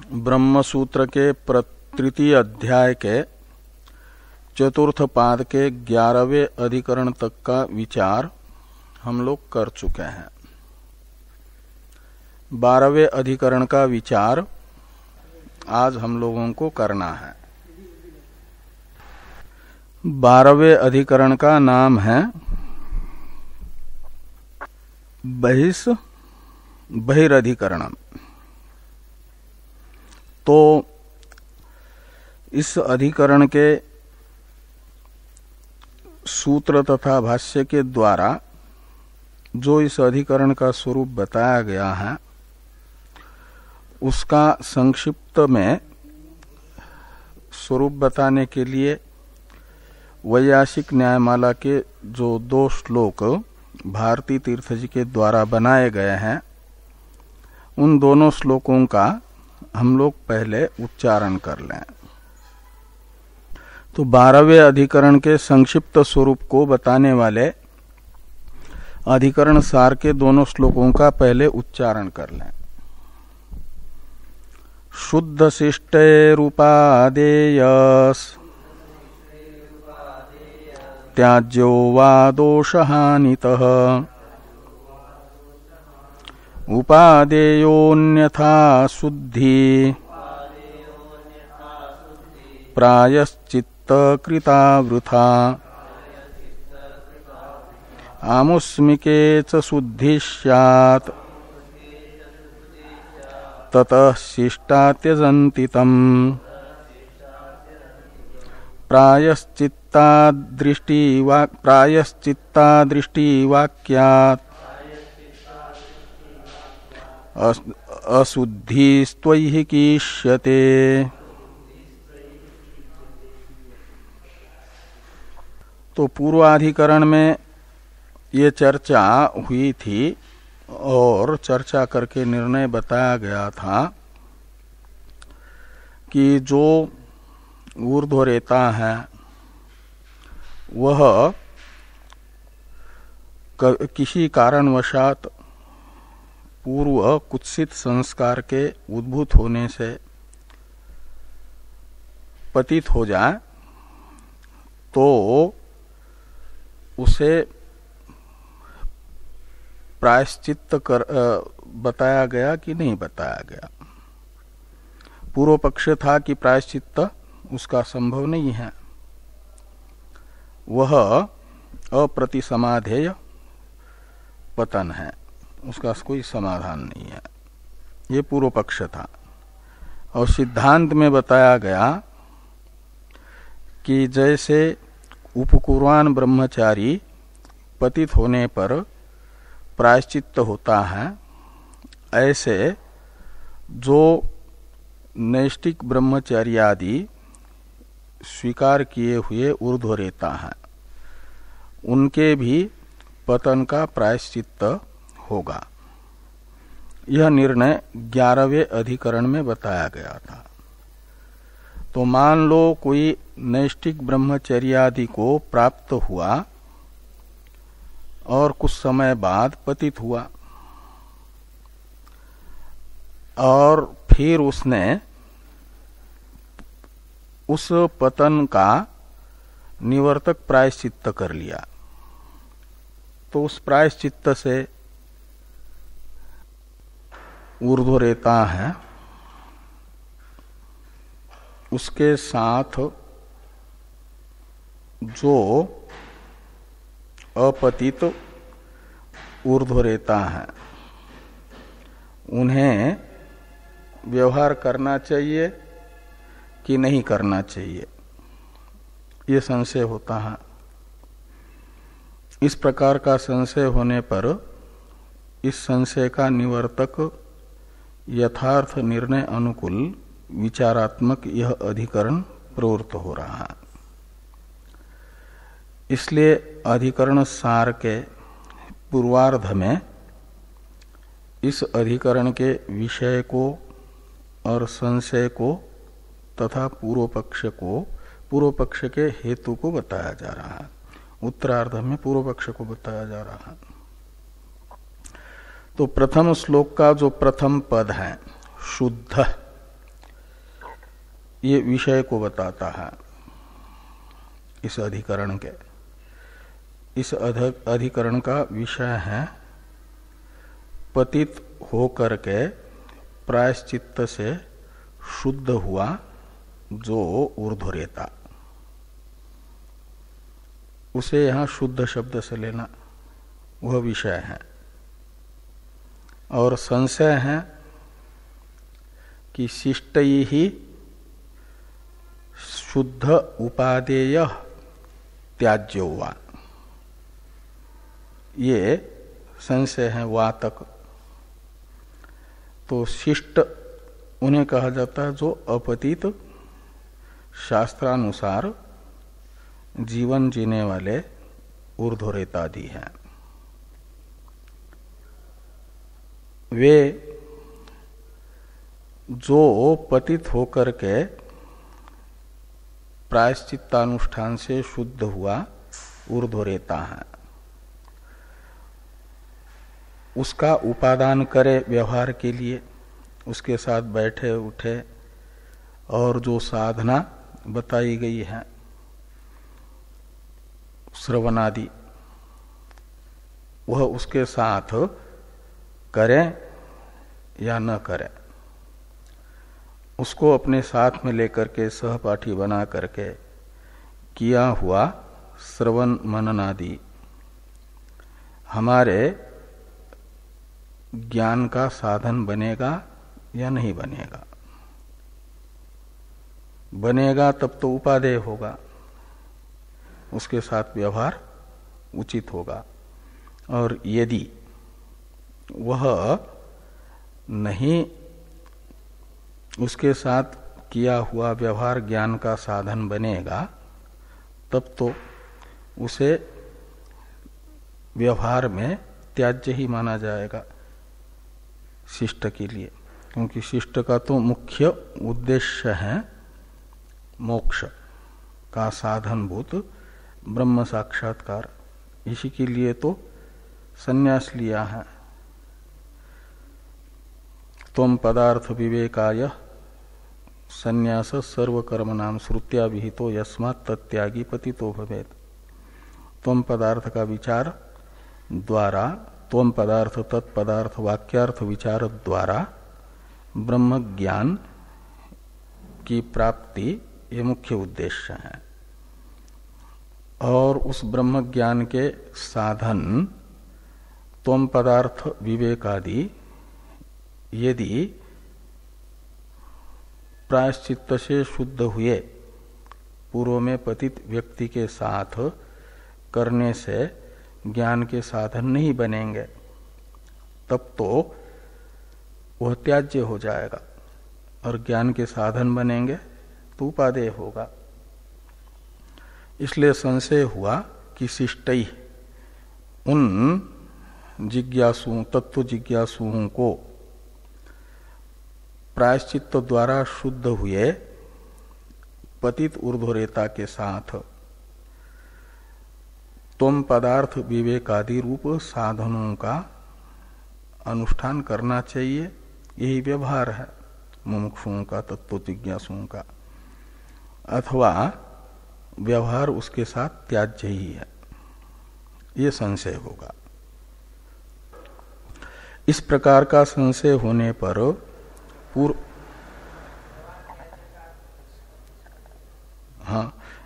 ब्रह्मसूत्र के तृतीय अध्याय के चतुर्थ पाद के 11वें अधिकरण तक का विचार हम लोग कर चुके हैं। 12वें अधिकरण का विचार आज हम लोगों को करना है। 12वें अधिकरण का नाम है बहिरधिकरणम। तो इस अधिकरण के सूत्र तथा भाष्य के द्वारा जो इस अधिकरण का स्वरूप बताया गया है उसका संक्षिप्त में स्वरूप बताने के लिए वैयासिक न्यायमाला के जो 2 श्लोक भारती तीर्थ जी के द्वारा बनाए गए हैं उन दोनों श्लोकों का हम लोग पहले उच्चारण कर लें। तो 12वें अधिकरण के संक्षिप्त स्वरूप को बताने वाले अधिकरण सार के दोनों श्लोकों का पहले उच्चारण कर लें। शुद्ध शिष्टेरुपादेयस त्याज्यो वा दोषहानितः उपादेयोन्यथा शुद्धि प्रायश्चित्त कृता वृथा आमुष्मिके च शुद्धि स्यात् ततः शिष्टा त्यजन्ति तम् प्रायश्चित्ता दृष्टिवाक्यात् अशुद्धिस्त्वयि कीष्यते। तो पूर्वाधिकरण में ये चर्चा हुई थी और चर्चा करके निर्णय बताया गया था कि जो ऊर्ध्वरेता है वह किसी कारणवशात पूर्व कुत्सित संस्कार के उद्भूत होने से पतित हो जाए तो उसे प्रायश्चित्त बताया गया कि नहीं बताया गया। पूर्व पक्ष था कि प्रायश्चित्त उसका संभव नहीं है, वह अप्रतिसमाधेय पतन है, उसका कोई समाधान नहीं है, ये पूर्व पक्ष था। और सिद्धांत में बताया गया कि जैसे उपकुर्वाण ब्रह्मचारी पतित होने पर प्रायश्चित्त होता है, ऐसे जो नैष्टिक ब्रह्मचर्यादि स्वीकार किए हुए ऊर्ध्वरेता हैं उनके भी पतन का प्रायश्चित्त होगा। यह निर्णय 11वें अधिकरण में बताया गया था। तो मान लो कोई नैष्टिक ब्रह्मचर्यादि को प्राप्त हुआ और कुछ समय बाद पतित हुआ और फिर उसने उस पतन का निवर्तक प्रायश्चित्त कर लिया, तो उस प्रायश्चित्त से ऊर्ध्वरेता है उसके साथ जो अपतित ऊर्ध्वरेता है उन्हें व्यवहार करना चाहिए कि नहीं करना चाहिए, ये संशय होता है। इस प्रकार का संशय होने पर इस संशय का निवर्तक यथार्थ निर्णय अनुकूल विचारात्मक यह अधिकरण प्रवृत्त हो रहा है। इसलिए अधिकरण सार के पूर्वार्ध में इस अधिकरण के विषय को और संशय को तथा पूर्व पक्ष के हेतु को बताया जा रहा है। उत्तरार्ध में पूर्व पक्ष को बताया जा रहा है। तो प्रथम श्लोक का जो प्रथम पद है शुद्ध ये विषय को बताता है इस अधिकरण के। इस अधिकरण का विषय है पतित होकर के प्रायश्चित्त से शुद्ध हुआ जो ऊर्ध्वरेता, उसे यहां शुद्ध शब्द से लेना, वह विषय है। और संशय है कि शिष्टई ही शुद्ध उपादेय त्याज्य हुआ, ये संशय है वातक। तो शिष्ट उन्हें कहा जाता है जो अपतित शास्त्रानुसार जीवन जीने वाले ऊर्ध्वरेतादि हैं। वे जो पतित होकर के प्रायश्चित्तानुष्ठान से शुद्ध हुआ ऊर्ध्वरेता है, उसका उपादान करे व्यवहार के लिए, उसके साथ बैठे उठे, और जो साधना बताई गई है श्रवणादि, वह उसके साथ करें या न करें, उसको अपने साथ में लेकर के सहपाठी बना करके किया हुआ श्रवण मनन आदि हमारे ज्ञान का साधन बनेगा या नहीं बनेगा। बनेगा तब तो उपादेय होगा, उसके साथ व्यवहार उचित होगा। और यदि वह नहीं, उसके साथ किया हुआ व्यवहार ज्ञान का साधन बनेगा, तब तो उसे व्यवहार में त्याज्य ही माना जाएगा शिष्ट के लिए, क्योंकि शिष्ट का तो मुख्य उद्देश्य है मोक्ष का साधनभूत ब्रह्म साक्षात्कार। इसी के लिए तो संन्यास लिया है। त्वं पदार्थ विवेकाय संन्यास सर्वकर्म नाम श्रुत्या विहितो यस्मात् तत्यागी पतितो भवेत्। त्वं पदार्थ का विचार द्वारा, त्वं पदार्थ तत्पदार्थ वाक्यार्थ विचार द्वारा ब्रह्म ज्ञान की प्राप्ति ये मुख्य उद्देश्य है। और उस ब्रह्म ज्ञान के साधन त्वं पदार्थ विवेकादि यदि प्रायश्चित्त से शुद्ध हुए पूर्व में पतित व्यक्ति के साथ करने से ज्ञान के साधन नहीं बनेंगे, तब तो वह त्याज्य हो जाएगा, और ज्ञान के साधन बनेंगे तो उपादेय होगा। इसलिए संशय हुआ कि शिष्टई उन जिज्ञासुओं, तत्व जिज्ञासुओं को प्रायश्चित्त द्वारा शुद्ध हुए पतित ऊर्ध्वरेता के साथ त्वं पदार्थ विवेकादि रूप साधनों का अनुष्ठान करना चाहिए। यही व्यवहार है मुमुक्षुओं का, तत्व जिज्ञासुओं का, अथवा व्यवहार उसके साथ त्याज्य ही है, ये संशय होगा। इस प्रकार का संशय होने पर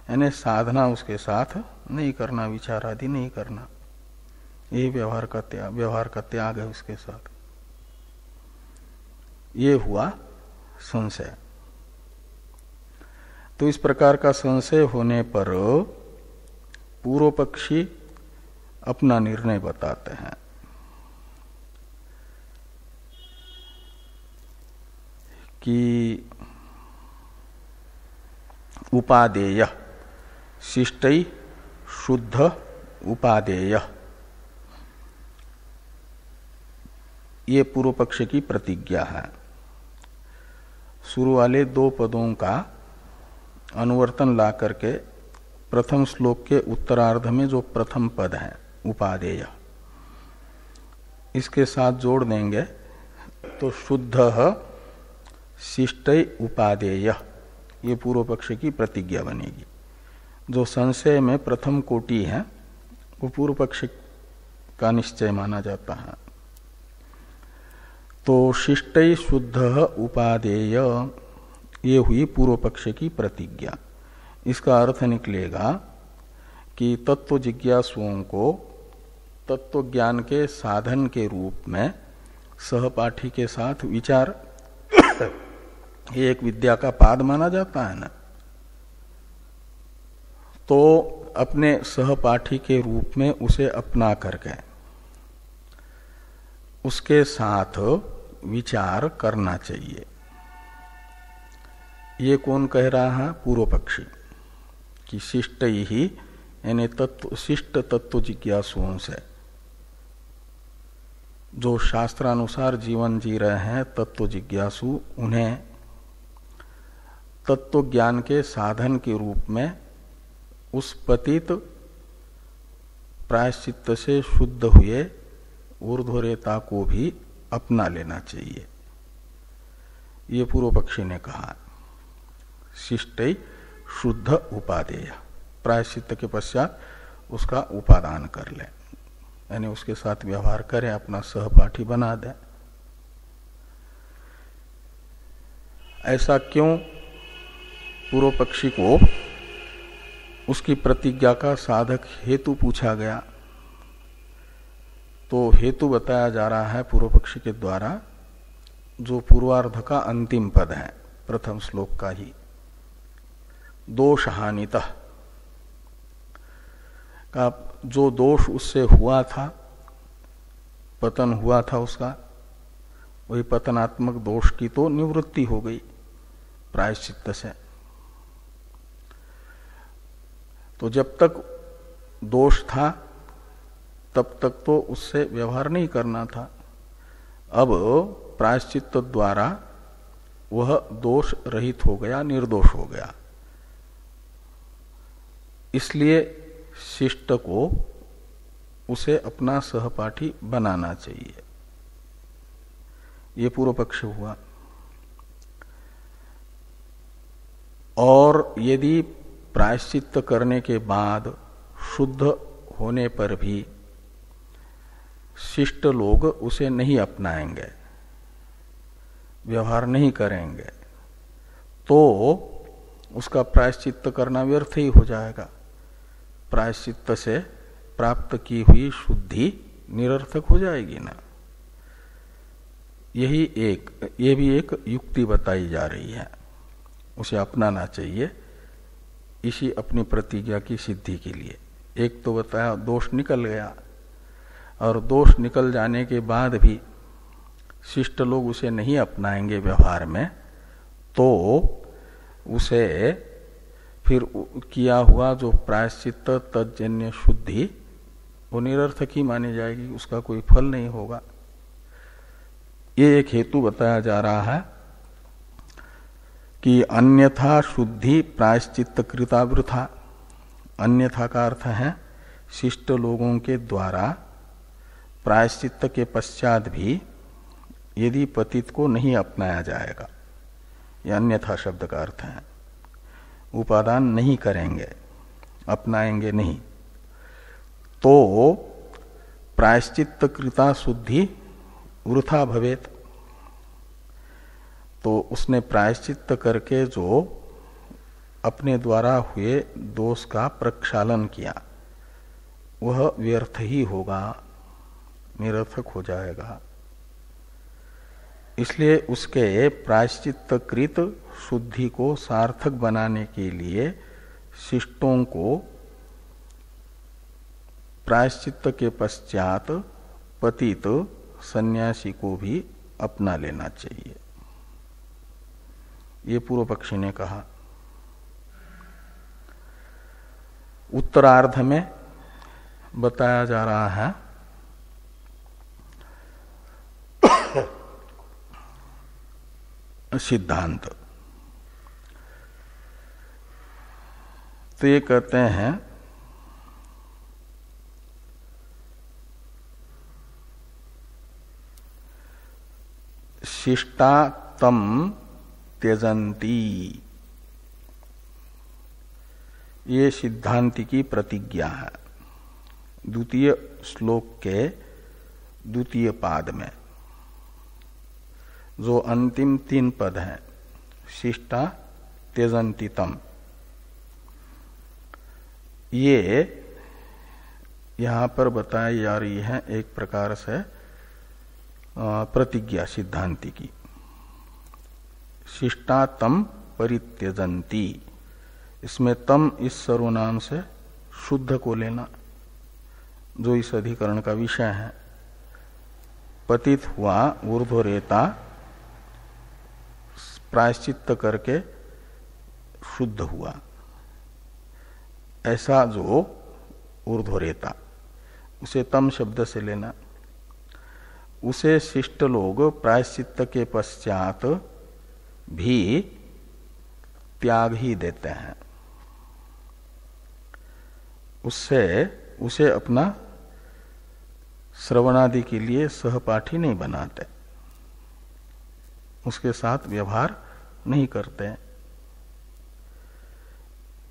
यानी साधना उसके साथ नहीं करना, विचार आदि नहीं करना, यही व्यवहार का त्याग है उसके साथ। ये हुआ संशय। तो इस प्रकार का संशय होने पर पूर्व पक्षी अपना निर्णय बताते हैं कि उपादेय शिष्टई शुद्ध उपादेय, ये पूर्व पक्ष की प्रतिज्ञा है। शुरू वाले दो पदों का अनुवर्तन ला करके प्रथम श्लोक के उत्तरार्ध में जो प्रथम पद है उपादेय, इसके साथ जोड़ देंगे तो शुद्ध शिष्टै उपादेय ये पूर्व पक्ष की प्रतिज्ञा बनेगी। जो संशय में प्रथम कोटि है वो पूर्व पक्ष का निश्चय माना जाता है। तो शिष्टै शुद्ध उपादेय, ये हुई पूर्व पक्ष की प्रतिज्ञा। इसका अर्थ निकलेगा कि तत्व जिज्ञासुओं को तत्व ज्ञान के साधन के रूप में सहपाठी के साथ विचार एक विद्या का पाद माना जाता है ना, तो अपने सहपाठी के रूप में उसे अपना करके उसके साथ विचार करना चाहिए। ये कौन कह रहा है? पूर्व पक्षी। कि शिष्ट ही यानी शिष्ट तत्व जिज्ञासुओं से, जो शास्त्रानुसार जीवन जी रहे हैं तत्व जिज्ञासु, उन्हें तत्व ज्ञान के साधन के रूप में उस पतित प्रायश्चित्त से शुद्ध हुए ऊर्ध्वरेता को भी अपना लेना चाहिए। ये पूर्व पक्षी ने कहा। शिष्टै शुद्ध उपादेय, प्रायश्चित्त के पश्चात उसका उपादान कर ले, यानी उसके साथ व्यवहार करे, अपना सहपाठी बना दे। ऐसा क्यों पूर्व पक्षी को उसकी प्रतिज्ञा का साधक हेतु पूछा गया? तो हेतु बताया जा रहा है पूर्व पक्षी के द्वारा, जो पूर्वार्ध का अंतिम पद है प्रथम श्लोक का ही, दोष हानितः का जो दोष उससे हुआ था, पतन हुआ था उसका, वही पतनात्मक दोष की तो निवृत्ति हो गई प्रायश्चित्त से। तो जब तक दोष था तब तक तो उससे व्यवहार नहीं करना था। अब प्रायश्चित्त द्वारा वह दोष रहित हो गया, निर्दोष हो गया। इसलिए शिष्ट को उसे अपना सहपाठी बनाना चाहिए। ये पूर्व पक्ष हुआ। और यदि प्रायश्चित्त करने के बाद शुद्ध होने पर भी शिष्ट लोग उसे नहीं अपनाएंगे, व्यवहार नहीं करेंगे, तो उसका प्रायश्चित्त करना व्यर्थ ही हो जाएगा। प्रायश्चित्त से प्राप्त की हुई शुद्धि निरर्थक हो जाएगी ना। ये भी एक युक्ति बताई जा रही है। उसे अपनाना चाहिए इसी अपनी प्रतिज्ञा की सिद्धि के लिए। एक तो बताया दोष निकल गया, और दोष निकल जाने के बाद भी शिष्ट लोग उसे नहीं अपनाएंगे व्यवहार में, तो उसे फिर किया हुआ जो प्रायश्चित्त तज्जन्य शुद्धि वो निरर्थक ही मानी जाएगी, उसका कोई फल नहीं होगा। ये एक हेतु बताया जा रहा है कि अन्यथा शुद्धि प्रायश्चित्त कृता वृथा। अन्यथा का अर्थ है शिष्ट लोगों के द्वारा प्रायश्चित्त के पश्चात भी यदि पतित को नहीं अपनाया जाएगा, यह अन्यथा शब्द का अर्थ है, उपादान नहीं करेंगे, अपनाएंगे नहीं, तो प्रायश्चित्त कृता शुद्धि वृथा भवेत। तो उसने प्रायश्चित्त करके जो अपने द्वारा हुए दोष का प्रक्षालन किया वह व्यर्थ ही होगा, निरर्थक हो जाएगा। इसलिए उसके प्रायश्चित्तकृत शुद्धि को सार्थक बनाने के लिए शिष्टों को प्रायश्चित्त के पश्चात पतित सन्यासी को भी अपना लेना चाहिए। ये पूर्व पक्षी ने कहा। उत्तरार्ध में बताया जा रहा है सिद्धांत। तो ये कहते हैं शिष्टा तम त्यजंती, ये सिद्धांति की प्रतिज्ञा है द्वितीय श्लोक के द्वितीय पाद में। जो अंतिम 3 पद हैं, शिष्टा त्यजन्ति तम, ये यहां पर बताई जा रही है एक प्रकार से प्रतिज्ञा सिद्धांति की। शिष्टा तम परित्यजन्ति, इसमें तम इस सर्वनाम से शुद्ध को लेना जो इस अधिकरण का विषय है। पतित हुआ ऊर्ध्वरेता प्रायश्चित्त करके शुद्ध हुआ, ऐसा जो ऊर्ध्वरेता, उसे तम शब्द से लेना। उसे शिष्ट लोग प्रायश्चित्त के पश्चात भी त्याग ही देते हैं, उसे अपना श्रवणादि के लिए सहपाठी नहीं बनाते, उसके साथ व्यवहार नहीं करते।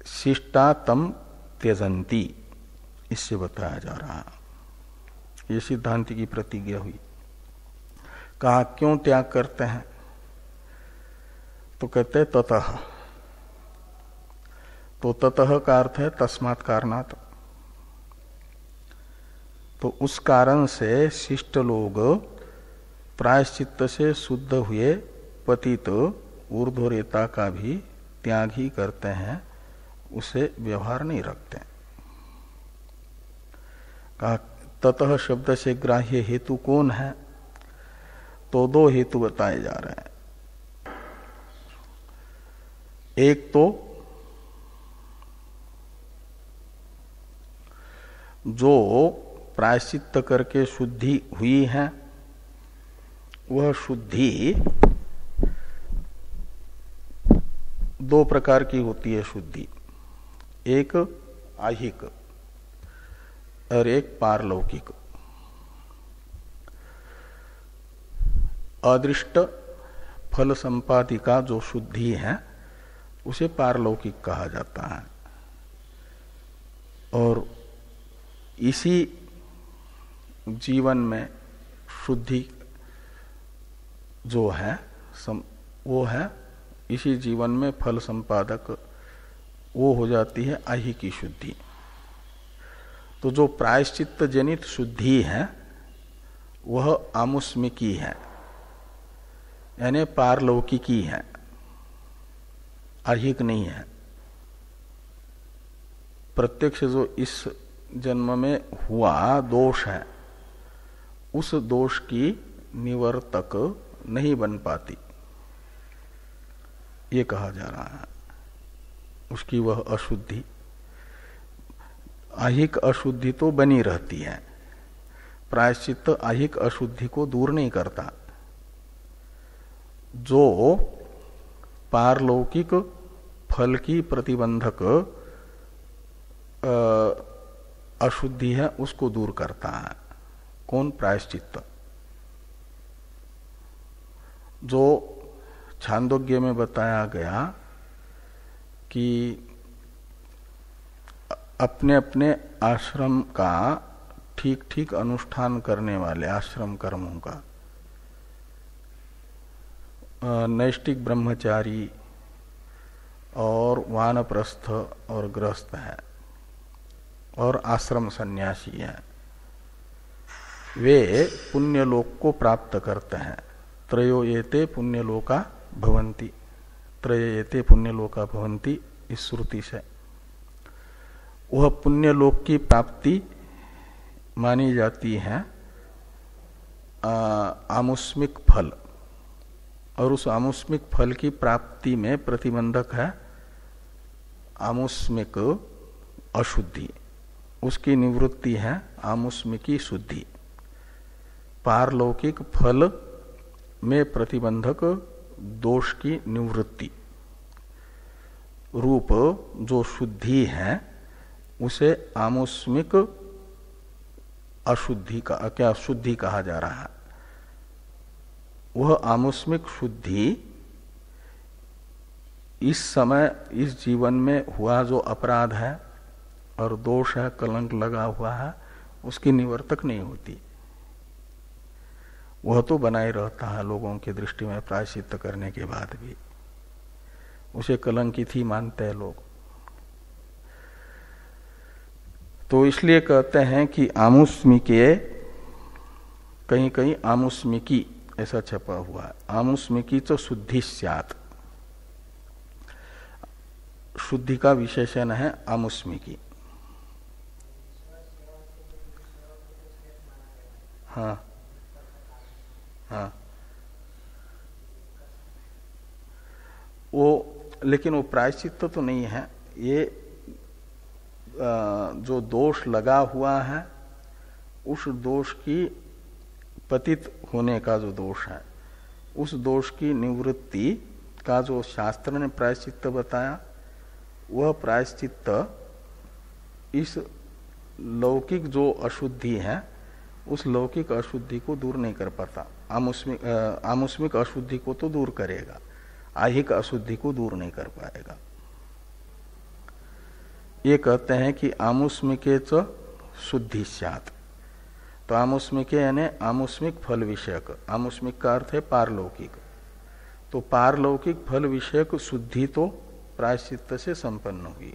शिष्टा तम त्यजन्ति, इससे बताया जा रहा है। ये सिद्धांति की प्रतिज्ञा हुई। कहा क्यों त्याग करते हैं? तो कहते ततः, तो ततः का अर्थ है तस्मात् कारणात्। तो उस कारण से शिष्ट लोग प्रायश्चित्त से शुद्ध हुए पतित ऊर्ध्वरेता का भी त्याग ही करते हैं, उसे व्यवहार नहीं रखते। कहा ततः शब्द से ग्राह्य हेतु कौन है? तो 2 हेतु बताए जा रहे हैं। एक तो जो प्रायश्चित्त करके शुद्धि हुई है, वह शुद्धि 2 प्रकार की होती है शुद्धि, एक आहिक और एक पारलौकिक। अदृष्ट फल संपादिका जो शुद्धि है उसे पारलौकिक कहा जाता है, और इसी जीवन में शुद्धि जो है वो है इसी जीवन में फल संपादक, वो हो जाती है आहिकी शुद्धि। तो जो प्रायश्चित्त जनित शुद्धि है वह आमुष्मिकी है, यानी पारलौकिकी है, आहिक नहीं है। प्रत्यक्ष जो इस जन्म में हुआ दोष है, उस दोष की निवर्तक नहीं बन पाती, ये कहा जा रहा है। उसकी वह अशुद्धि, आहिक अशुद्धि तो बनी रहती है, प्रायश्चित्त आहिक अशुद्धि को दूर नहीं करता। जो पारलौकिक फल की प्रतिबंधक अशुद्धि है उसको दूर करता है। कौन? प्रायश्चित्त। जो छांदोग्य में बताया गया कि अपने अपने आश्रम का ठीक ठीक अनुष्ठान करने वाले आश्रम कर्मों का, नैष्टिक ब्रह्मचारी और वानप्रस्थ और गृहस्थ है और आश्रम सन्यासी है, वे पुण्यलोक को प्राप्त करते हैं। त्रयो एते पुण्यलोका भवन्ति, त्रय एते पुण्यलोका भवन्ति, इस श्रुति से वह पुण्यलोक की प्राप्ति मानी जाती है आमुष्मिक फल, और उस आमुष्मिक फल की प्राप्ति में प्रतिबंधक है आमुष्मिक अशुद्धि, उसकी निवृत्ति है आमुष्मिकी शुद्धि। पारलौकिक फल में प्रतिबंधक दोष की निवृत्ति रूप जो शुद्धि है उसे आमुष्मिक अशुद्धि का क्या शुद्धि कहा जा रहा है। वह आमुष्मिक शुद्धि इस समय इस जीवन में हुआ जो अपराध है और दोष है, कलंक लगा हुआ है, उसकी निवर्तक नहीं होती। वह तो बनाए रहता है लोगों की दृष्टि में प्रायश्चित्त करने के बाद भी, उसे कलंकित ही मानते हैं लोग। तो इसलिए कहते हैं कि आमुष्मिकीय, कहीं कहीं आमुष्मिकी ऐसा छपा हुआ है, आमुष्मिकी तो शुद्धि स्यात्, शुद्धि का विशेषण है आमुष्मिकी। हाँ हाँ, वो लेकिन वो प्रायश्चित्त तो नहीं है, ये जो दोष लगा हुआ है उस दोष की पतित होने का जो दोष है, उस दोष की निवृत्ति का जो शास्त्र ने प्रायश्चित्त बताया, वह प्रायश्चित्त इस लौकिक जो अशुद्धि है उस लौकिक अशुद्धि को दूर नहीं कर पाता। आमुष्मिक अशुद्धि को तो दूर करेगा, आहिक अशुद्धि को दूर नहीं कर पाएगा। ये कहते हैं कि आमुष्मिके च शुद्धि स्यात्। तो आमुष्मिके यानी आमुष्मिक फल विषयक, आमुष्मिक का अर्थ है पारलौकिक, तो पारलौकिक फल विषयक शुद्धि तो प्रायश्चित्त से संपन्न हुई।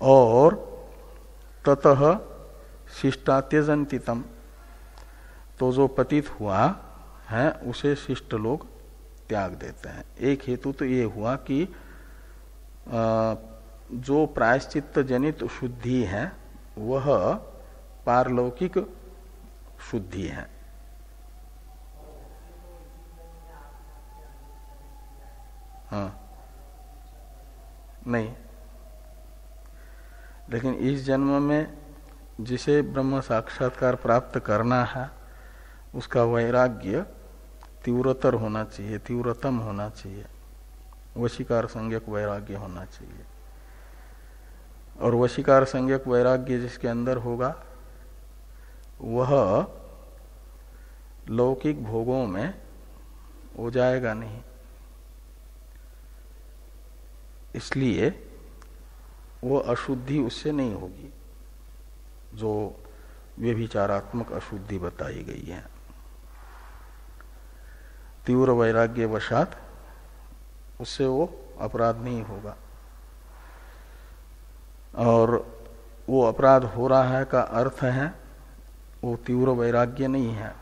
और ततः शिष्टा त्यजंतितम, तो जो पतित हुआ है उसे शिष्ट लोग त्याग देते हैं। एक हेतु तो ये हुआ कि जो प्रायश्चित्त जनित शुद्धि है वह पारलौकिक शुद्धि है। हाँ नहीं, लेकिन इस जन्म में जिसे ब्रह्म साक्षात्कार प्राप्त करना है उसका वैराग्य तीव्रतर होना चाहिए, तीव्रतम होना चाहिए, वशीकार संज्ञक वैराग्य होना चाहिए। और वशीकार संज्ञक वैराग्य जिसके अंदर होगा वह लौकिक भोगों में हो जाएगा नहीं, इसलिए वो अशुद्धि उससे नहीं होगी जो व्यभिचारात्मक अशुद्धि बताई गई है। तीव्र वैराग्य वशात उससे वो अपराध नहीं होगा। और वो अपराध हो रहा है का अर्थ है वो तीव्र वैराग्य नहीं है,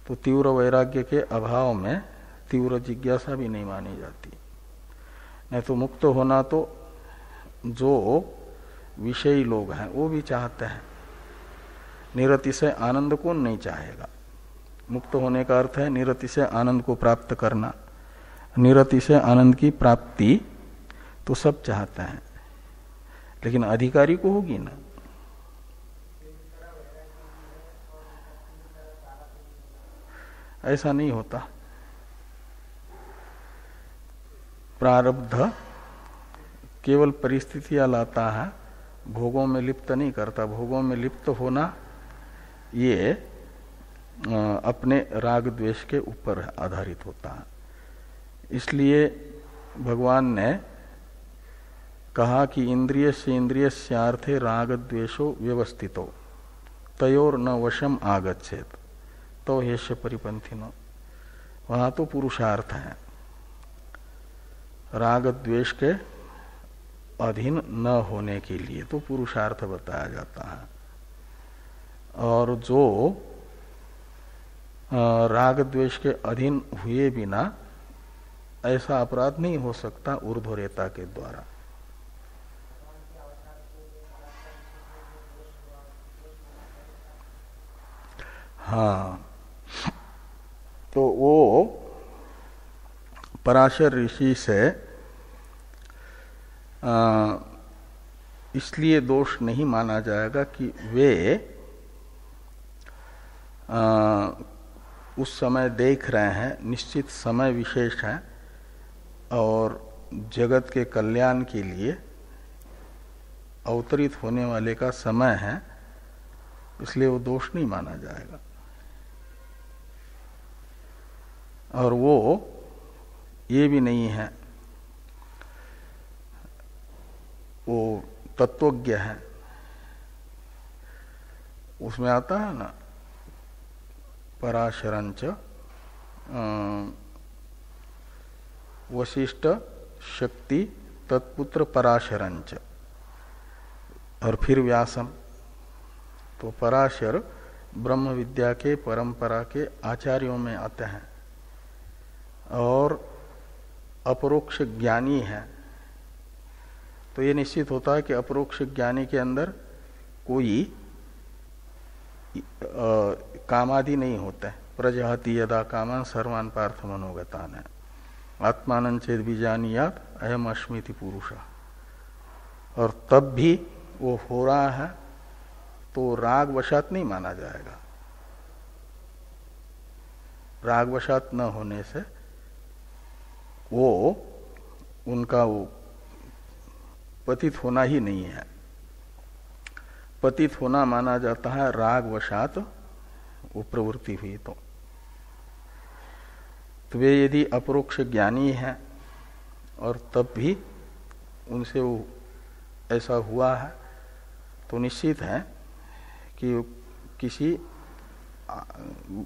तो तीव्र वैराग्य के अभाव में तीव्र जिज्ञासा भी नहीं मानी जाती। नहीं तो मुक्त होना तो जो विषयी लोग हैं वो भी चाहते हैं, निरतिशय आनंद कौन नहीं चाहेगा। मुक्त होने का अर्थ है निरतिशय आनंद को प्राप्त करना, निरतिशय आनंद की प्राप्ति तो सब चाहते हैं, लेकिन अधिकारी को होगी ना। ऐसा नहीं होता। प्रारब्ध केवल परिस्थितियां लाता है, भोगों में लिप्त नहीं करता। भोगों में लिप्त होना ये अपने राग द्वेष के ऊपर आधारित होता है। इसलिए भगवान ने कहा कि इंद्रिय से इंद्रिय स्यार्थे राग द्वेषो व्यवस्थितो तयोर न वशम आगच्छेत तो हेष्य परिपंथिनो। वहां तो पुरुषार्थ है, राग द्वेष के अधीन न होने के लिए तो पुरुषार्थ बताया जाता है। और जो राग द्वेष के अधीन हुए बिना ऐसा अपराध नहीं हो सकता ऊर्ध्वरेता के द्वारा। हाँ, तो वो पराशर ऋषि से इसलिए दोष नहीं माना जाएगा कि वे उस समय देख रहे हैं, निश्चित समय विशेष है और जगत के कल्याण के लिए अवतरित होने वाले का समय है, इसलिए वो दोष नहीं माना जाएगा। और वो ये भी नहीं है, वो तत्वज्ञ है। उसमें आता है ना पराशरंच वशिष्ठ शक्ति तत्पुत्र पराशरंच और फिर व्यासम। तो पराशर ब्रह्म विद्या के परंपरा के आचार्यों में आते हैं और अपरोक्ष ज्ञानी है। तो ये निश्चित होता है कि अपरोक्ष ज्ञानी के अंदर कोई कामादि नहीं होता है। प्रजहति यदा कामान सर्वान पार्थ मनोगतान है, आत्मान चेद बीजानियात अयम अस्मीति पुरुष। और तब भी वो हो रहा है तो राग वशात नहीं माना जाएगा। राग वशात न होने से वो उनका वो पतित होना ही नहीं है। पतित होना माना जाता है राग वशात वो प्रवृत्ति हुई तो वे यदि अपरोक्ष ज्ञानी है और तब भी उनसे वो ऐसा हुआ है तो निश्चित है कि किसी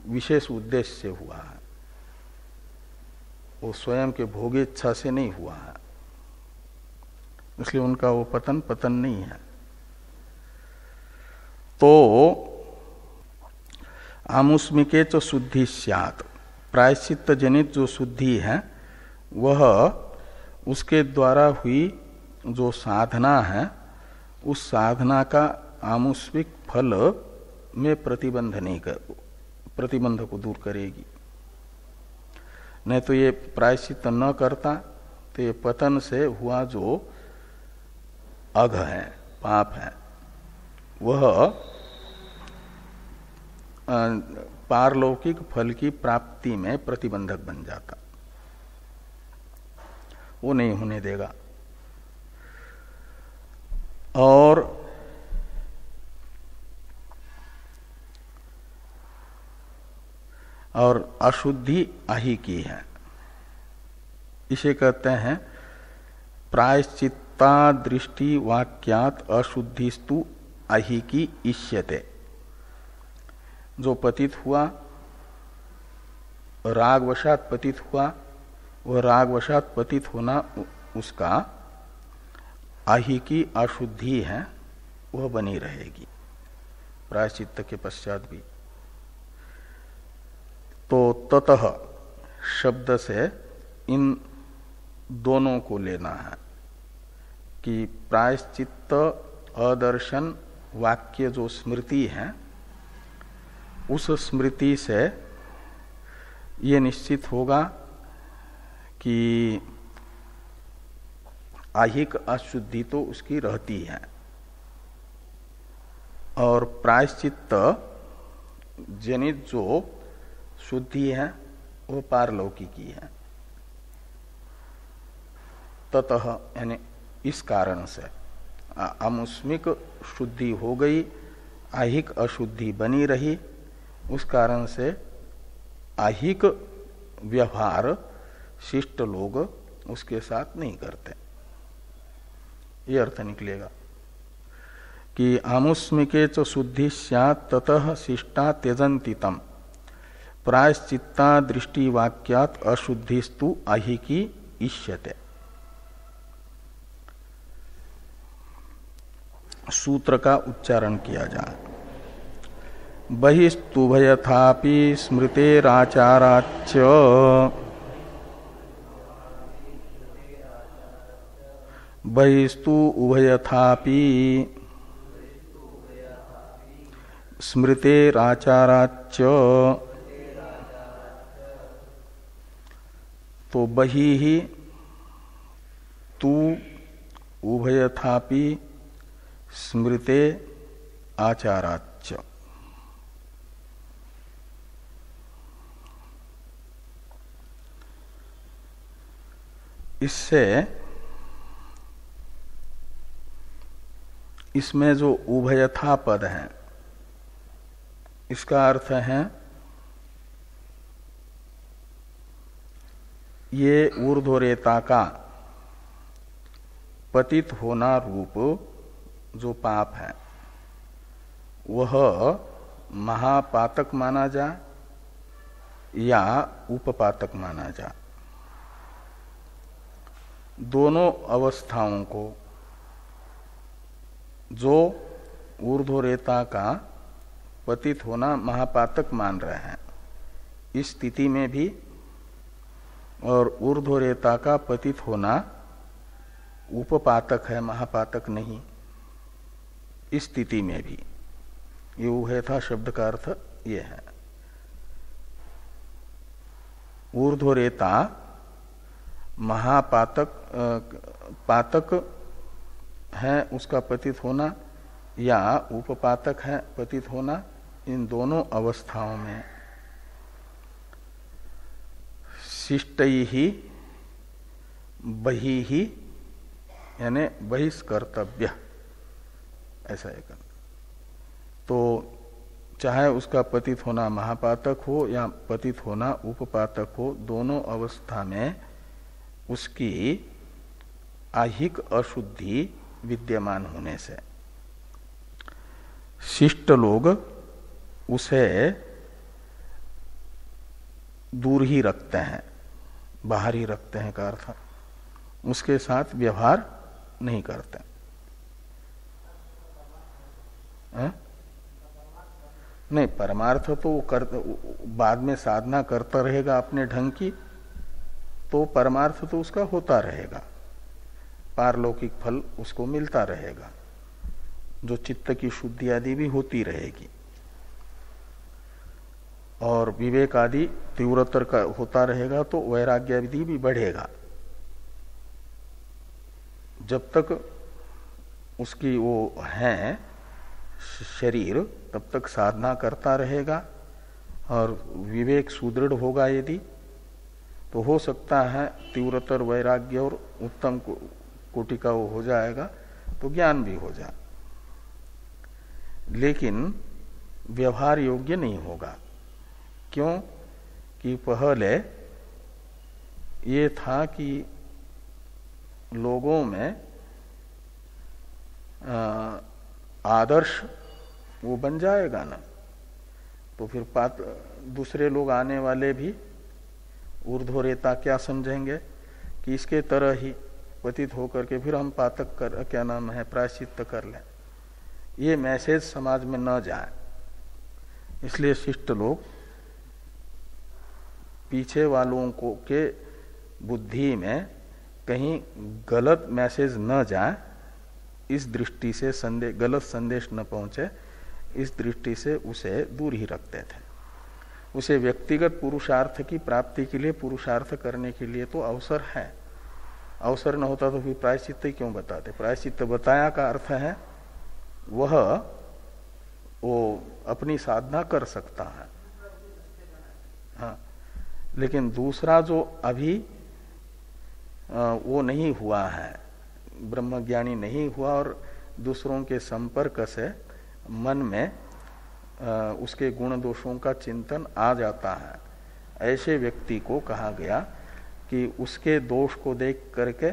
विशेष उद्देश्य से हुआ है, वो स्वयं के भोगेच्छा से नहीं हुआ है। इसलिए उनका वो पतन नहीं है। तो आमुष्मिके च शुद्धि स्यात्, प्रायश्चित्त जनित जो शुद्धि है वह उसके द्वारा हुई जो साधना है उस साधना का आमुष्मिक फल में प्रतिबंध को दूर करेगी। नहीं तो ये प्रायश्चित्त न करता तो ये पतन से हुआ जो अघ है, पाप है, वह पारलौकिक फल की प्राप्ति में प्रतिबंधक बन जाता, वो नहीं होने देगा। और अशुद्धि आही की है, इसे कहते हैं प्रायश्चित्ता दृष्टि वाक्यात अशुद्धिस्तु आही की इष्यते। जो पतित हुआ, रागवशात पतित हुआ, वह रागवशात पतित होना उसका आही की अशुद्धि है, वह बनी रहेगी प्रायश्चित्त के पश्चात भी। तो ततः शब्द से इन दोनों को लेना है कि प्रायश्चित्त अदर्शन वाक्य जो स्मृति है उस स्मृति से ये निश्चित होगा कि आहिक अशुद्धि तो उसकी रहती है और प्रायश्चित्त जनित जो शुद्धि है वो पारलौकिकी है। ततः यानी इस कारण से आमुष्मिक शुद्धि हो गई, आहिक अशुद्धि बनी रही, उस कारण से आहिक व्यवहार शिष्ट लोग उसके साथ नहीं करते। ये अर्थ निकलेगा कि आमुष्मिके च शुद्धि स्यात् ततः शिष्टा त्यजन्ति तम प्रायश्चित्ता दृष्टि वाक्यात् अशुद्धिस्तु आहिकी इष्यते। सूत्र का उच्चारण किया जाए। बहिस्तुभयथापि स्मृतेराचाराच्च बहिस्तु उभयथापि स्मृतेराचाराच्च। तो बहि तु उभयथापि स्मृते आचाराच्च। इससे इसमें जो उभयथा पद है इसका अर्थ है ये ऊर्ध्वरेता का पतित होना रूप जो पाप है वह महापातक माना जाए या उपपातक माना जाए। दोनों अवस्थाओं को जो ऊर्ध्वरेता का पतित होना महापातक मान रहे हैं इस स्थिति में भी, और ऊर्ध्वरेता का पतित होना उपपातक है महापातक नहीं, इस स्थिति में भी ये उभयथा शब्द का अर्थ ये है। ऊर्ध्वरेता महापातक पातक है उसका पतित होना या उपपातक है पतित होना, इन दोनों अवस्थाओं में शिष्टई ही बहि ही यानी बहिष्कर्तव्य ऐसा एक। तो चाहे उसका पतित होना महापातक हो या पतित होना उपपातक हो, दोनों अवस्था में उसकी आहिक अशुद्धि विद्यमान होने से शिष्ट लोग उसे दूर ही रखते हैं, बाहर ही रखते हैं का अर्थ, उसके साथ व्यवहार नहीं करते। नहीं, परमार्थ तो बाद में साधना करता रहेगा अपने ढंग की, तो परमार्थ तो उसका होता रहेगा, पारलौकिक फल उसको मिलता रहेगा, जो चित्त की शुद्धि आदि भी होती रहेगी और विवेक आदि तीव्रतर का होता रहेगा, तो वैराग्य आदि भी बढ़ेगा। जब तक उसकी वो है शरीर तब तक साधना करता रहेगा और विवेक सुदृढ़ होगा यदि, तो हो सकता है तीव्रतर वैराग्य और उत्तम कोटि का वो हो जाएगा, तो ज्ञान भी हो जाए, लेकिन व्यवहार योग्य नहीं होगा। क्यों कि पहले ये था कि लोगों में आदर्श वो बन जाएगा ना, तो फिर दूसरे लोग आने वाले भी ऊर्ध्वरेता क्या समझेंगे कि इसके तरह ही पतित होकर के फिर हम पातक कर क्या नाम है प्रायश्चित्त कर लें। ये मैसेज समाज में न जाए, इसलिए शिष्ट लोग पीछे वालों को के बुद्धि में कहीं गलत मैसेज न जाए, इस दृष्टि से गलत संदेश न पहुंचे, इस दृष्टि से उसे दूर ही रखते थे। उसे व्यक्तिगत पुरुषार्थ की प्राप्ति के लिए पुरुषार्थ करने के लिए तो अवसर है, अवसर न होता तो फिर प्रायश्चित्त ही क्यों बताते। प्रायश्चित्त बताया का अर्थ है वो अपनी साधना कर सकता है, हाँ, लेकिन दूसरा जो अभी वो नहीं हुआ है, ब्रह्मज्ञानी नहीं हुआ और दूसरों के संपर्क से मन में उसके गुण दोषों का चिंतन आ जाता है, ऐसे व्यक्ति को कहा गया कि उसके दोष को देख करके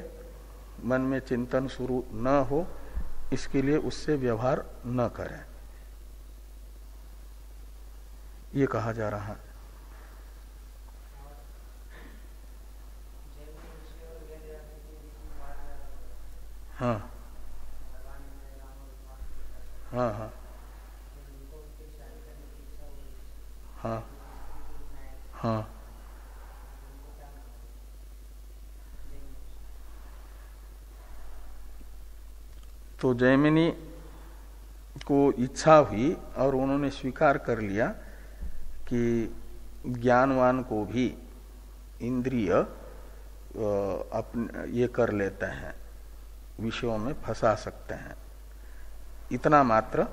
मन में चिंतन शुरू न हो, इसके लिए उससे व्यवहार न करें, ये कहा जा रहा है। हाँ हाँ हाँ हाँ हाँ, तो जैमिनी को इच्छा हुई और उन्होंने स्वीकार कर लिया कि ज्ञानवान को भी इंद्रिय अपने ये कर लेते हैं, विषयों में फंसा सकते हैं, इतना मात्र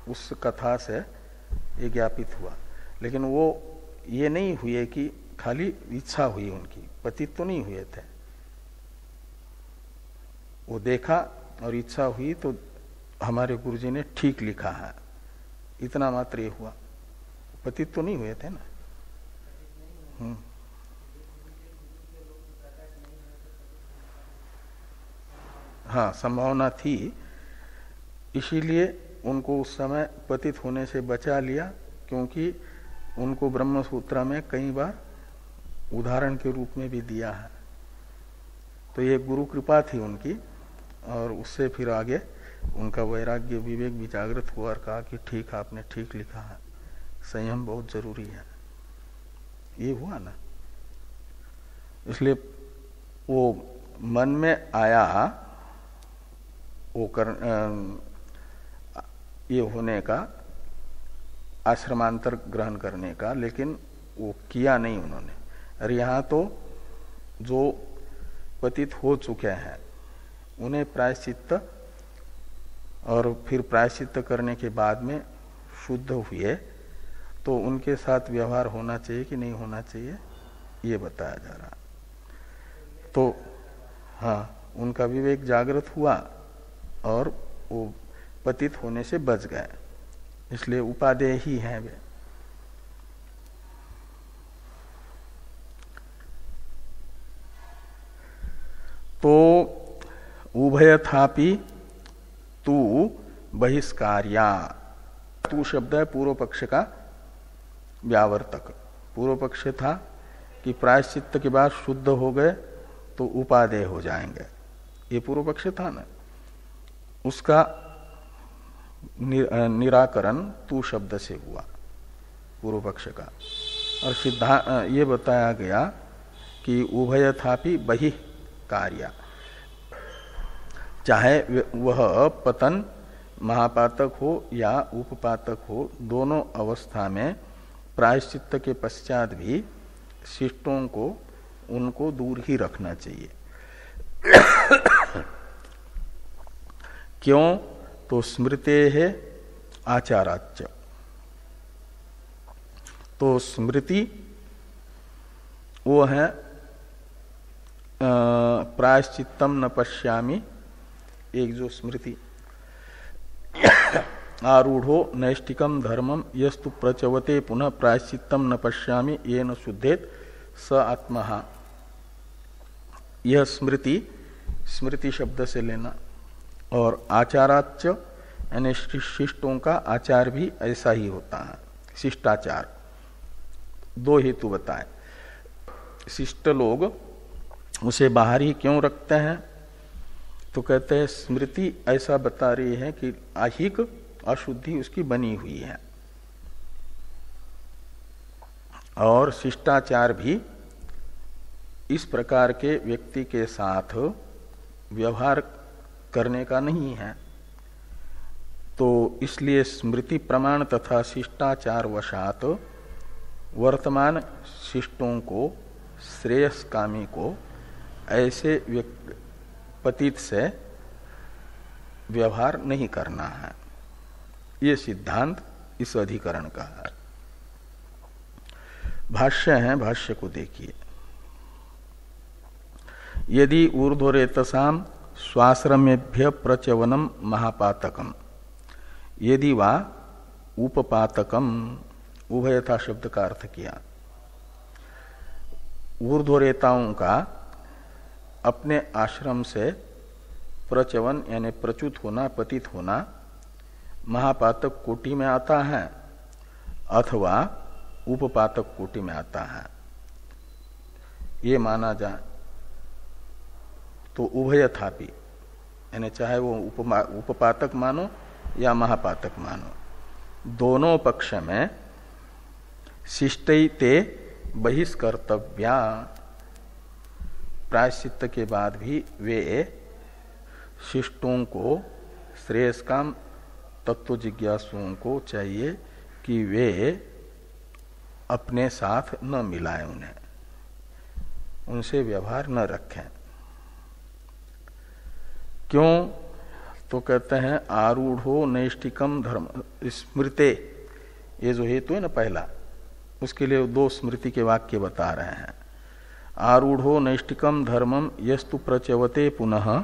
उस कथा से ये ज्ञापित हुआ। लेकिन वो ये नहीं हुए कि खाली इच्छा हुई उनकी, पतित तो नहीं हुए थे, वो देखा और इच्छा हुई तो हमारे गुरुजी ने ठीक लिखा है, इतना मात्र ये हुआ, पतित तो नहीं हुए थे ना। हाँ संभावना थी, इसीलिए उनको उस समय पतित होने से बचा लिया, क्योंकि उनको ब्रह्मसूत्र में कई बार उदाहरण के रूप में भी दिया है। तो ये गुरु कृपा थी उनकी, और उससे फिर आगे उनका वैराग्य विवेक भी जागृत हुआ और कहा कि ठीक आपने ठीक लिखा है, संयम बहुत जरूरी है। ये हुआ ना, इसलिए वो मन में आया वो ये होने का, आश्रमांतर ग्रहण करने का, लेकिन वो किया नहीं उन्होंने। और यहाँ तो जो पतित हो चुके हैं उन्हें प्रायश्चित्त, और फिर प्रायश्चित्त करने के बाद में शुद्ध हुए तो उनके साथ व्यवहार होना चाहिए कि नहीं होना चाहिए, ये बताया जा रहा। तो हाँ, उनका विवेक जागृत हुआ और वो पतित होने से बच गए, इसलिए उपादेय ही हैं वे। तो उभयथापि तू बहिष्कार्या, तू शब्द है पूर्व पक्ष का व्यावर्तक। पूर्व पक्ष था कि प्रायश्चित्त के बाद शुद्ध हो गए तो उपादेय हो जाएंगे, ये पूर्व पक्ष था ना, उसका निराकरण तू शब्द से हुआ पूर्व पक्ष का। और सिद्धांत ये बताया गया कि उभयथापि बहि कार्य, चाहे वह पतन महापातक हो या उपपातक हो, दोनों अवस्था में प्रायश्चित्त के पश्चात भी शिष्टों को उनको दूर ही रखना चाहिए। क्यों? तो स्मृते है आचाराच्य। तो स्मृति वो है प्रायश्चित्तम न पश्यामि, एक जो स्मृति, आरूढ़ो नैष्टिकम धर्मम यस्तु प्रचवते पुनः प्रायश्चित्तम न पश्यामि येन शुद्धेत स आत्महा, यह स्मृति, स्मृति शब्द से लेना। और आचाराच्य यानी शिष्टों का आचार भी ऐसा ही होता है, शिष्टाचार। दो हेतु बताए, शिष्ट लोग उसे बाहर ही क्यों रखते हैं, तो कहते हैं स्मृति ऐसा बता रही है कि आहिक अशुद्धि उसकी बनी हुई है, और शिष्टाचार भी इस प्रकार के व्यक्ति के साथ व्यवहार करने का नहीं है। तो इसलिए स्मृति प्रमाण तथा शिष्टाचार वशात वर्तमान शिष्टों को, श्रेयस्कामी को ऐसे पतित से व्यवहार नहीं करना है, ये सिद्धांत इस अधिकरण का है। भाष्य है, भाष्य को देखिए। यदि ऊर्ध्वरेतसाम स्वाश्रमेभ्य प्रचवनम महापातकम, यदि वा उपपातकम, उभयथा शब्द का अर्थ किया, ऊर्ध्वरेताओं का अपने आश्रम से प्रचवन यानी प्रच्युत होना, पतित होना महापातक कोटि में आता है अथवा उपपातक कोटि में आता है, ये माना जाए तो उभयथापि, यानी चाहे वो उपपातक मानो या महापातक मानो, दोनों पक्ष में शिष्टैते बहिष्कर्तव्या, प्रायश्चित्त के बाद भी वे शिष्टों को, श्रेयस्काम तत्व जिज्ञासुओं को चाहिए कि वे अपने साथ न मिलाएं, उन्हें, उनसे व्यवहार न रखें। क्यों? तो कहते हैं आरूढ़ो नैष्टिकम धर्म, स्मृते, ये जो हेतु है ना पहला, उसके लिए दो स्मृति के वाक्य बता रहे हैं। आरूढ़ो नैष्टिकम धर्मम यस्तु प्रचवते पुनः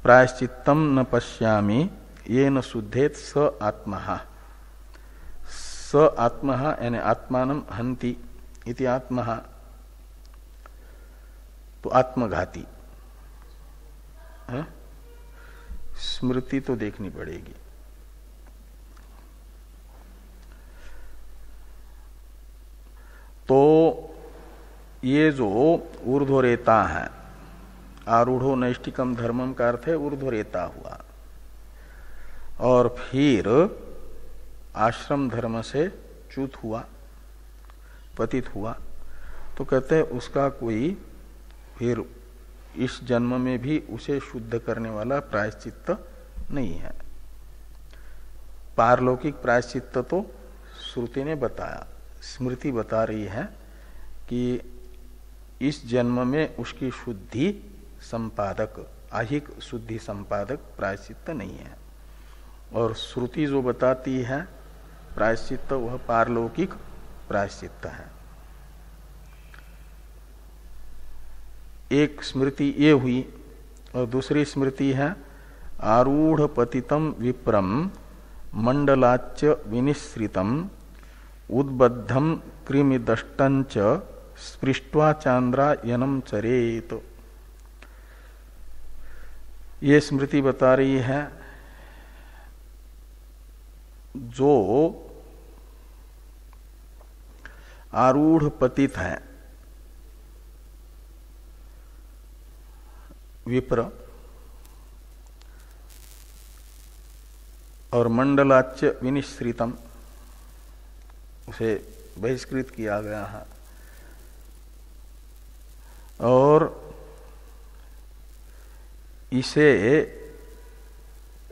प्रायश्चित्तम न पश्यामि येन शुद्धेत स आत्महा, स आत्महा यानी आत्मानं हन्ति इति आत्महा, तो आत्मघाती है? स्मृति तो देखनी पड़ेगी। तो ये जो ऊर्ध्वरेता है, आरूढ़ो नैष्टिकम धर्मम का अर्थ है ऊर्ध्वरेता हुआ, और फिर आश्रम धर्म से च्युत हुआ, पतित हुआ, तो कहते हैं उसका कोई फिर इस जन्म में भी उसे शुद्ध करने वाला प्रायश्चित्त नहीं है। पारलौकिक प्रायश्चित्त तो श्रुति ने बताया, स्मृति बता रही है कि इस जन्म में उसकी शुद्धि संपादक, आहिक शुद्धि संपादक प्रायश्चित्त नहीं है। और श्रुति जो बताती है प्रायश्चित्त वह पारलौकिक प्रायश्चित्त है। एक स्मृति ये हुई, और दूसरी स्मृति है आरूढ़ पतितम विप्रम मंडलाच्च विनिश्रितम उद्बद्धम कृमिदष्टंच स्पृष्ट्वा चांद्रायनम चरेत। ये स्मृति बता रही है जो आरूढ़ पतित है विप्र और मंडलाच्च विनिश्रितम, उसे बहिष्कृत किया गया है, और इसे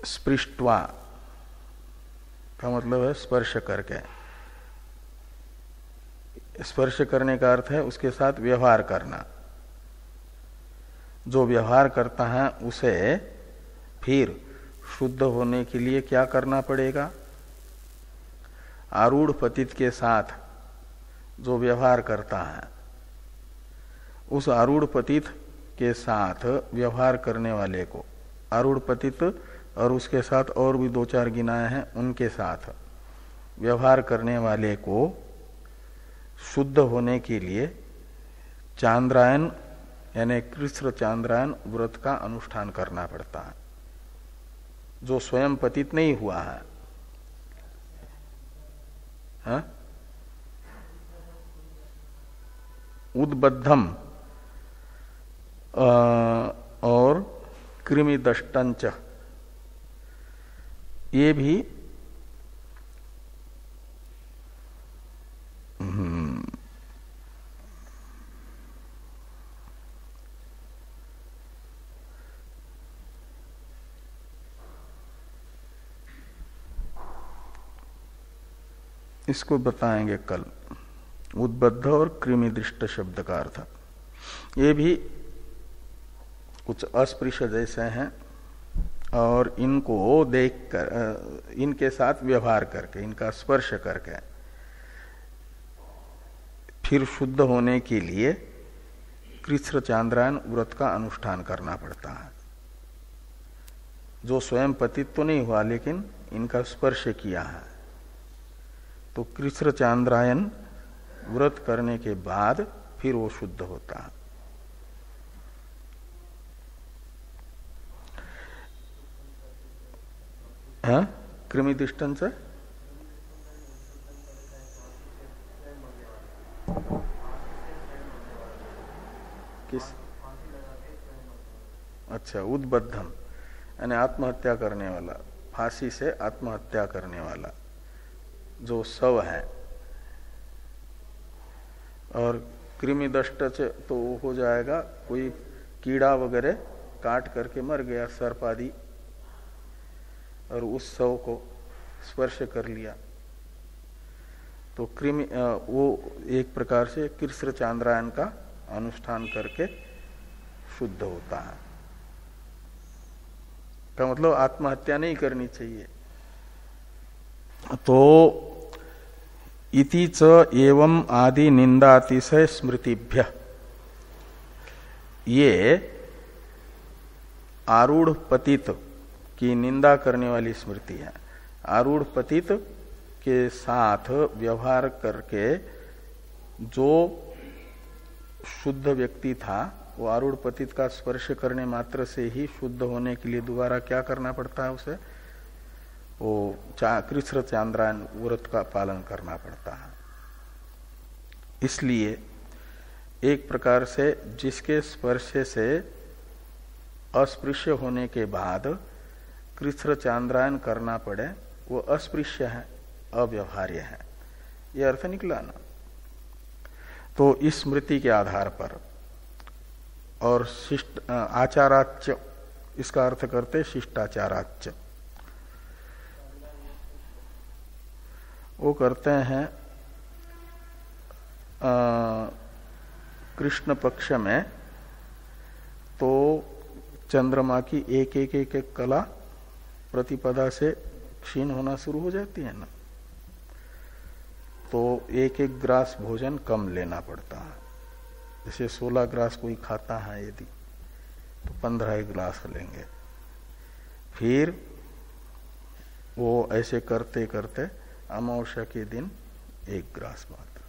स्पृष्ट्वा का मतलब है स्पर्श करके। स्पर्श करने का अर्थ है उसके साथ व्यवहार करना। जो व्यवहार करता है उसे फिर शुद्ध होने के लिए क्या करना पड़ेगा? आरूढ़ पतित के साथ जो व्यवहार करता है, उस आरूढ़ पतित के साथ व्यवहार करने वाले को, आरूढ़ पतित और उसके साथ और भी दो चार गिनाए हैं, उनके साथ व्यवहार करने वाले को शुद्ध होने के लिए चांद्रायन यानी कृष्ण चांद्रायन व्रत का अनुष्ठान करना पड़ता है। जो स्वयं पतित नहीं हुआ है, हा? उद्बद्धम और कृमिदष्टंच, ये भी इसको बताएंगे कल। उद्बद्ध और कृमिदृष्ट शब्द का अर्थ, ये भी कुछ अस्पृश्य जैसे हैं, और इनको देखकर, इनके साथ व्यवहार करके, इनका स्पर्श करके फिर शुद्ध होने के लिए कृष्ण चांद्रायन व्रत का अनुष्ठान करना पड़ता है। जो स्वयं पतित तो नहीं हुआ लेकिन इनका स्पर्श किया है, तो कृष्ण चांद्रायन व्रत करने के बाद फिर वो शुद्ध होता है। हाँ? कृमिदृष्टन से किस? अच्छा, उद्बद्धम यानी आत्महत्या करने वाला, फांसी से आत्महत्या करने वाला जो शव है। और कृमिदष्ट से तो हो जाएगा कोई कीड़ा वगैरह काट करके मर गया, सर्प आदि, और उस शव को स्पर्श कर लिया, तो कृमि वो एक प्रकार से कृष्ण चांद्रायन का अनुष्ठान करके शुद्ध होता है। का मतलब आत्महत्या नहीं करनी चाहिए। तो इति च एवं आदि निंदातिशय स्मृतिभ्य, ये आरूढ़ पतित की निंदा करने वाली स्मृति है। आरूढ़ पतित के साथ व्यवहार करके जो शुद्ध व्यक्ति था वो आरूढ़ पतित का स्पर्श करने मात्र से ही शुद्ध होने के लिए दोबारा क्या करना पड़ता है? उसे वो कृच्छ्र चांद्रायन व्रत का पालन करना पड़ता है। इसलिए एक प्रकार से जिसके स्पर्श से अस्पृश्य होने के बाद कृच्छ्र चांद्रायन करना पड़े वो अस्पृश्य है, अव्यवहार्य है, ये अर्थ निकला ना। तो इस स्मृति के आधार पर और शिष्ट आचाराच्य, इसका अर्थ करते शिष्टाचाराच्य, वो करते हैं कृष्ण पक्ष में तो चंद्रमा की एक एक एक एक कला प्रतिपदा से क्षीण होना शुरू हो जाती है ना, तो एक एक ग्रास भोजन कम लेना पड़ता है। जैसे 16 ग्रास कोई खाता है यदि, तो 15 ग्लास लेंगे। फिर वो ऐसे करते करते अमावस्या के दिन 1 ग्रास मात्र।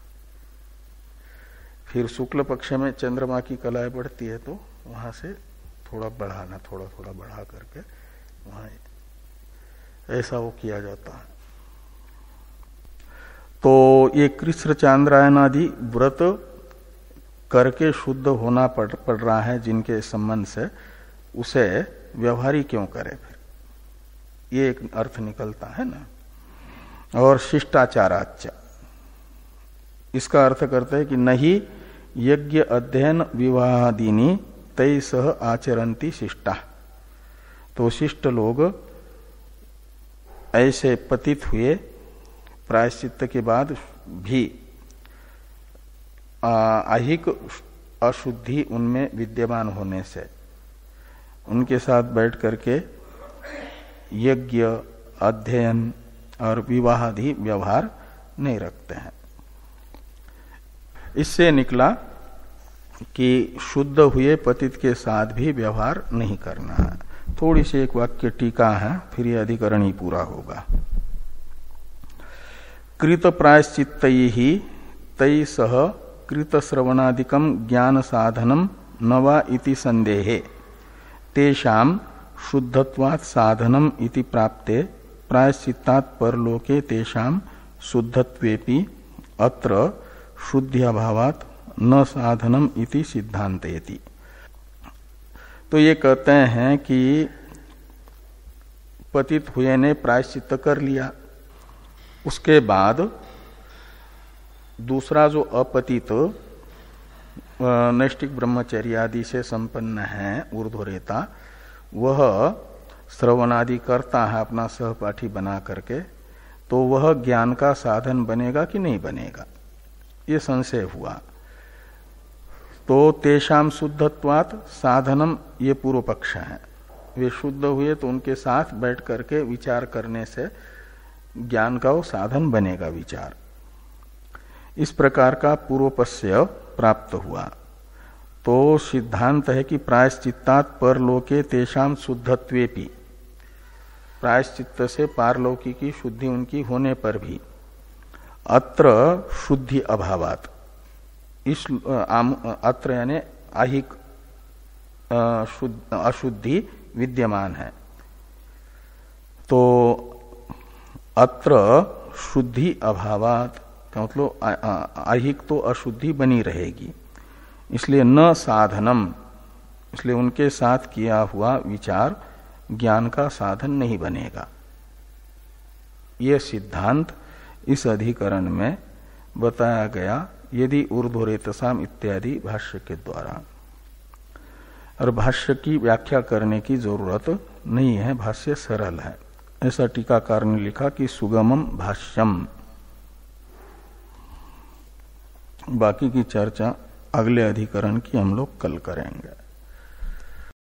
फिर शुक्ल पक्ष में चंद्रमा की कलाएं बढ़ती है तो वहां से थोड़ा बढ़ाना, थोड़ा थोड़ा बढ़ा करके वहां ऐसा वो किया जाता है। तो ये कृच्छ्र चांद्रायन आदि व्रत करके शुद्ध होना पड़ रहा है जिनके संबंध से, उसे व्यवहारी क्यों करे? फिर ये एक अर्थ निकलता है ना। और शिष्टाचाराच्य, इसका अर्थ करते हैं कि नहीं यज्ञ अध्ययन विवाहादीनी तय सह आचरंती शिष्टा। तो शिष्ट लोग ऐसे पतित हुए प्रायश्चित्त के बाद भी आहिक अशुद्धि उनमें विद्यमान होने से उनके साथ बैठ करके यज्ञ अध्ययन और विवाहादि व्यवहार नहीं रखते हैं। इससे निकला कि शुद्ध हुए पतित के साथ भी व्यवहार नहीं करना है। थोड़ी सी एक वाक्य टीका है, फिर यह अधिकरण ही पूरा होगा। कृत प्रायश्चित्तैः ही तै सह कृत श्रवणादिकम ज्ञान साधनम न वा इति संदेहे तेषाम शुद्धत्वात् साधनम इति प्राप्ते प्रायश्चित्तात् परलोके तेषाम शुद्धत्वेपि अत्र शुद्ध्यभावात् न साधनम इति सिद्धांतयति। तो ये कहते हैं कि पतित हुए ने प्रायश्चित्त कर लिया, उसके बाद दूसरा जो अपतित नैष्टिक ब्रह्मचर्य आदि से संपन्न है ऊर्ध्वरेता, वह श्रवणादि करता है अपना सहपाठी बना करके, तो वह ज्ञान का साधन बनेगा कि नहीं बनेगा, ये संशय हुआ। तो तेषाम शुद्धत्वात् साधनम, ये पूर्व पक्ष है। वे शुद्ध हुए तो उनके साथ बैठ करके विचार करने से ज्ञान का वो साधन बनेगा विचार। इस प्रकार का पूर्व पश्य प्राप्त हुआ। तो सिद्धांत है कि प्रायश्चित्तात् परलोके तेषाम शुद्धत्वेपि, प्रायश्चित्त से पारलौकिक की शुद्धि उनकी होने पर भी अत्र शुद्धि अभावात्, इस अत्र यानी आहिक अशुद्धि विद्यमान है। तो अत्र शुद्धि अभावात् का मतलब आहिक तो अशुद्धि बनी रहेगी, इसलिए न साधनम, इसलिए उनके साथ किया हुआ विचार ज्ञान का साधन नहीं बनेगा। यह सिद्धांत इस अधिकरण में बताया गया, यदि ऊर्ध्वरेतसाम इत्यादि भाष्य के द्वारा। और भाष्य की व्याख्या करने की जरूरत नहीं है, भाष्य सरल है। ऐसा टीकाकार ने लिखा कि सुगमम भाष्यम। बाकी की चर्चा अगले अधिकरण की हम लोग कल करेंगे।